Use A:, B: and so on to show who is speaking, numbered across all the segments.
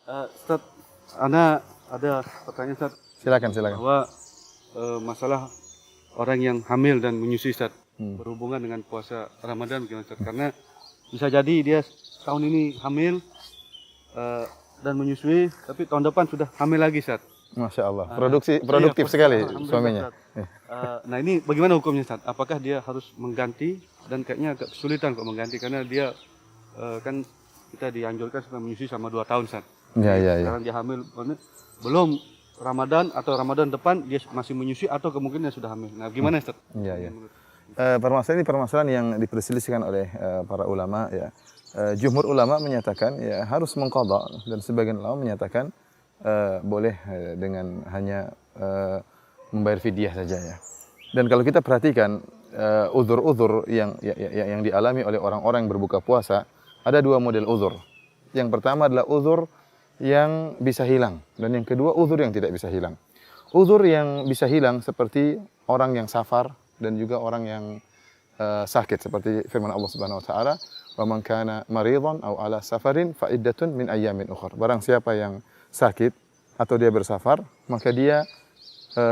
A: Ustaz, Ana ada pertanyaan Ustaz.
B: Silakan.
A: Bahwa masalah orang yang hamil dan menyusui Ustaz, berhubungan dengan puasa Ramadan bagaimana Ustaz? Karena bisa jadi dia tahun ini hamil dan menyusui, tapi tahun depan sudah hamil lagi Ustaz.
B: Masya Allah, produktif sekali suaminya.
A: Nah ini bagaimana hukumnya Ustaz? Apakah dia harus mengganti, dan kayaknya agak kesulitan kok mengganti karena dia kan kita dianjurkan supaya menyusui selama 2 tahun Ustaz.
B: Iya.
A: Sekarang dia hamil, belum Ramadan atau Ramadan depan dia masih menyusui atau kemungkinan sudah hamil. Nah gimana Ustaz?
B: Iya. Permasalahan ini permasalahan yang diperselisihkan oleh para ulama ya. Jumhur ulama menyatakan ya harus mengqadha, dan sebagian ulama menyatakan boleh dengan hanya membayar fidyah saja ya. Dan kalau kita perhatikan uzur-uzur yang dialami oleh orang-orang yang berbuka puasa, ada 2 model uzur. Yang pertama adalah uzur yang bisa hilang, dan yang kedua uzur yang tidak bisa hilang. Uzur yang bisa hilang seperti orang yang safar dan juga orang yang sakit, seperti firman Allah Subhanahu wa taala, "Wa man kana maridan aw ala safarin fa iddatun min ayyamin ukhra." Barang siapa yang sakit atau dia bersafar, maka dia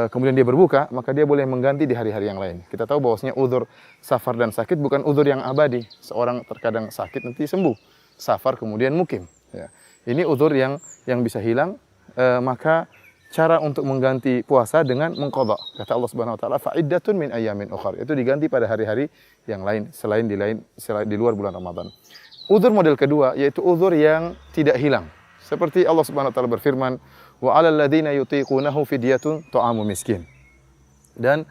B: kemudian dia berbuka, maka dia boleh mengganti di hari-hari yang lain. Kita tahu bahwasanya uzur safar dan sakit bukan uzur yang abadi. Seorang terkadang sakit nanti sembuh, safar kemudian mukim. Ya. Ini uzur yang bisa hilang, maka cara untuk mengganti puasa dengan mengqadha. Kata Allah Subhanahu wa taala, "Fa'iddatun min ayyamin ukhra." Itu diganti pada hari-hari yang lain selain di luar bulan Ramadan. Uzur model kedua yaitu uzur yang tidak hilang. Seperti Allah Subhanahu wa taala berfirman, "Wa 'alal ladzina yutiqunahu fidyatun ta'amu miskin." Dan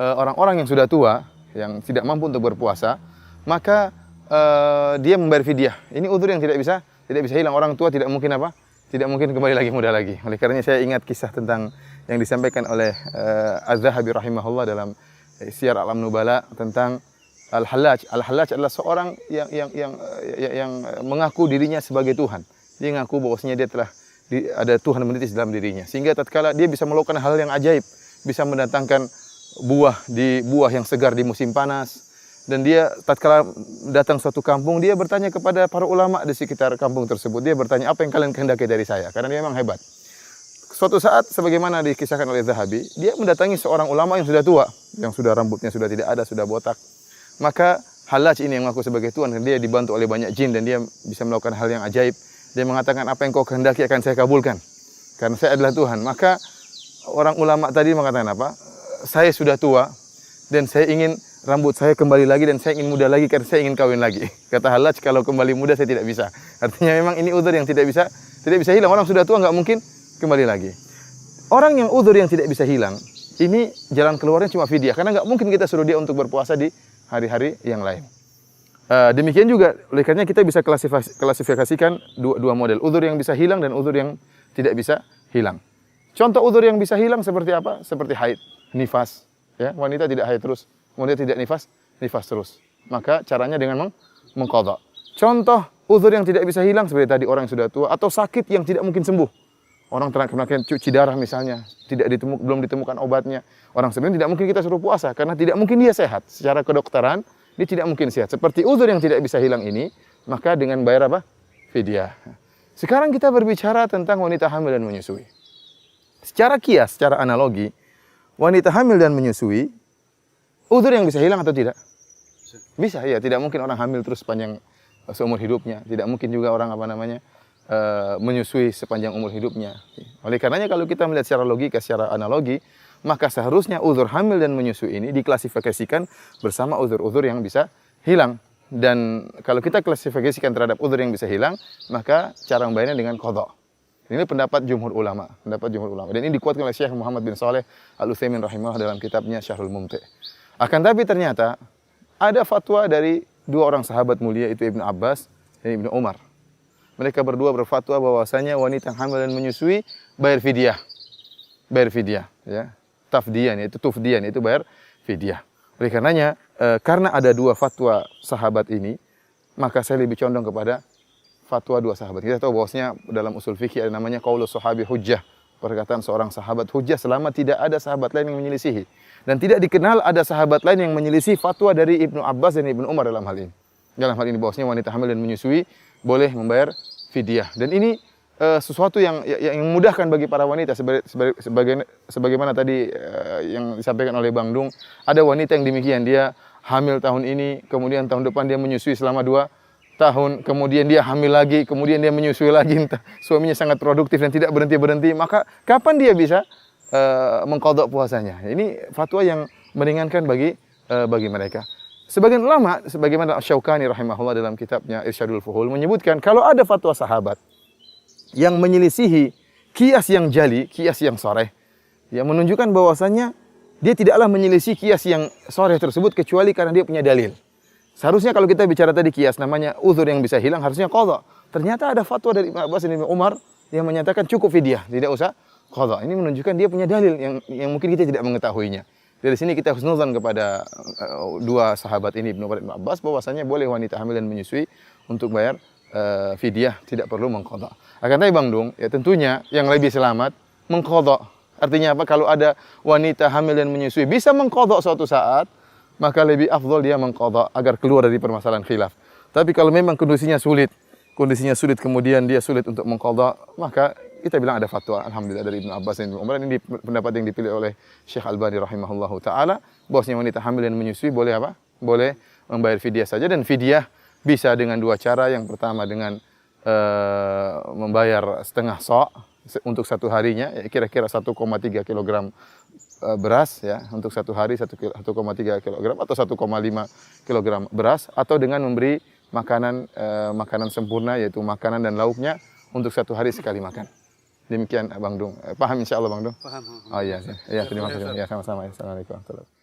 B: orang-orang yang sudah tua, yang tidak mampu untuk berpuasa, maka dia membayar fidyah. Ini uzur yang tidak bisa hilang. Orang tua tidak mungkin apa? Tidak mungkin kembali lagi muda lagi. Oleh karenanya saya ingat kisah tentang yang disampaikan oleh Az-Zahabi rahimahullah dalam Siyar A'lam Nubala tentang Al-Hallaj. Al-Hallaj adalah seorang yang mengaku dirinya sebagai Tuhan. Dia mengaku bahwasanya dia telah ada Tuhan menitis dalam dirinya. Sehingga tatkala dia bisa melakukan hal yang ajaib, bisa mendatangkan buah yang segar di musim panas. Dan dia tatkala datang suatu kampung, dia bertanya kepada para ulama di sekitar kampung tersebut. Dia bertanya, "Apa yang kalian kehendaki dari saya?" Karena dia memang hebat. Suatu saat, sebagaimana dikisahkan oleh Zahabi, dia mendatangi seorang ulama yang sudah tua, yang sudah rambutnya sudah tidak ada, sudah botak. Maka Hallaj ini yang mengaku sebagai Tuhan, dan dia dibantu oleh banyak jin, dan dia bisa melakukan hal yang ajaib. Dia mengatakan, "Apa yang kau kehendaki akan saya kabulkan, karena saya adalah Tuhan." Maka orang ulama tadi mengatakan apa? "Saya sudah tua, dan saya ingin rambut saya kembali lagi, dan saya ingin muda lagi karena saya ingin kawin lagi." Kata Hallaj, "Kalau kembali muda saya tidak bisa." Artinya memang ini uzur yang tidak bisa hilang. Orang sudah tua nggak mungkin kembali lagi. Orang yang uzur yang tidak bisa hilang, ini jalan keluarnya cuma fidyah, karena nggak mungkin kita suruh dia untuk berpuasa di hari-hari yang lain. Demikian juga, oleh karena kita bisa klasifikasikan dua model, uzur yang bisa hilang dan uzur yang tidak bisa hilang. Contoh uzur yang bisa hilang seperti apa? Seperti haid, nifas. Ya, wanita tidak haid terus, kemudian tidak nifas terus. Maka caranya dengan mengqadha. Contoh uzur yang tidak bisa hilang seperti tadi orang yang sudah tua, atau sakit yang tidak mungkin sembuh. Orang terkena cuci darah misalnya, belum ditemukan obatnya. Orang sebenarnya tidak mungkin kita suruh puasa karena tidak mungkin dia sehat. Secara kedokteran dia tidak mungkin sehat. Seperti uzur yang tidak bisa hilang ini, maka dengan bayar apa? Fidyah. Sekarang kita berbicara tentang wanita hamil dan menyusui. Secara kias, secara analogi, wanita hamil dan menyusui, uzur yang bisa hilang atau tidak? Bisa, ya. Tidak mungkin orang hamil terus sepanjang seumur hidupnya. Tidak mungkin juga orang menyusui sepanjang umur hidupnya. Oleh karenanya kalau kita melihat secara logika, secara analogi, maka seharusnya uzur hamil dan menyusui ini diklasifikasikan bersama uzur-uzur yang bisa hilang. Dan kalau kita klasifikasikan terhadap uzur yang bisa hilang, maka cara membayarnya dengan qadha. Ini pendapat jumhur ulama, Dan ini dikuatkan oleh Syekh Muhammad bin Shalih Al-Utsaimin rahimahullah dalam kitabnya Syarhul Mumti'. Akan tapi ternyata ada fatwa dari 2 orang sahabat mulia, itu Ibnu Abbas dan Ibnu Umar. Mereka berdua berfatwa bahwasanya wanita yang hamil dan menyusui bayar fidyah, ya. Tufdiyan itu bayar fidyah. Oleh karenanya, karena ada 2 fatwa sahabat ini, maka saya lebih condong kepada fatwa 2 sahabat. Kita tahu bahwasanya dalam usul fikih ada namanya qaulus sahabi hujjah. Perkataan seorang sahabat hujjah selama tidak ada sahabat lain yang menyelisihi. Dan tidak dikenal ada sahabat lain yang menyelisih fatwa dari Ibnu Abbas dan Ibnu Umar dalam hal ini. Dalam hal ini bahwasanya wanita hamil dan menyusui boleh membayar fidyah. Dan ini sesuatu yang memudahkan bagi para wanita sebagaimana tadi yang disampaikan oleh Bang Dung. Ada wanita yang demikian, dia hamil tahun ini, kemudian tahun depan dia menyusui selama 2 tahun, kemudian dia hamil lagi, kemudian dia menyusui lagi, entah suaminya sangat produktif dan tidak berhenti-berhenti, maka kapan dia bisa mengqadha puasanya? Ini fatwa yang meringankan bagi mereka. Sebagian ulama, sebagaimana Asy-Syaukani rahimahullah dalam kitabnya Irsyadul Fuhul menyebutkan kalau ada fatwa sahabat yang menyelisihi kias yang jali, kias yang sharih, yang menunjukkan bahwasanya dia tidaklah menyelisih kias yang sharih tersebut kecuali karena dia punya dalil. Seharusnya kalau kita bicara tadi kias namanya uzur yang bisa hilang, harusnya qadha. Ternyata ada fatwa dari Ibnu Abbas dan Ibnu Umar yang menyatakan cukup fidyah, tidak usah qadha. Ini menunjukkan dia punya dalil yang mungkin kita tidak mengetahuinya. Dari sini kita husnuzan kepada dua sahabat ini, Ibnu Umar dan Ibnu Abbas, bahwasanya boleh wanita hamil dan menyusui untuk bayar fidyah, tidak perlu mengqadha. Akan tetapi Bang Dung, ya tentunya yang lebih selamat mengqadha. Artinya apa? Kalau ada wanita hamil dan menyusui bisa mengqadha suatu saat, maka lebih afdal dia mengqadha agar keluar dari permasalahan khilaf. Tapi kalau memang kondisinya sulit kemudian dia sulit untuk mengqadha, maka kita bilang ada fatwa alhamdulillah dari Ibnu Abbas dan Ibnu Umar. Ini pendapat yang dipilih oleh Syekh Albani rahimahullahu taala, bahwasanya wanita hamil dan menyusui boleh apa? Boleh membayar fidyah saja, dan fidyah bisa dengan 2 cara. Yang pertama dengan membayar setengah sa' untuk satu harinya, ya, kira-kira 1,3 kg beras, ya, untuk satu hari 1,3 kg atau 1,5 kg beras, atau dengan memberi makanan sempurna, yaitu makanan dan lauknya untuk satu hari sekali makan. Demikian Bang Dung. Paham insyaallah Bang Dung?
A: Paham.
B: Oh iya, terima kasih. Ya, sama-sama. Assalamualaikum warahmatullahi wabarakatuh.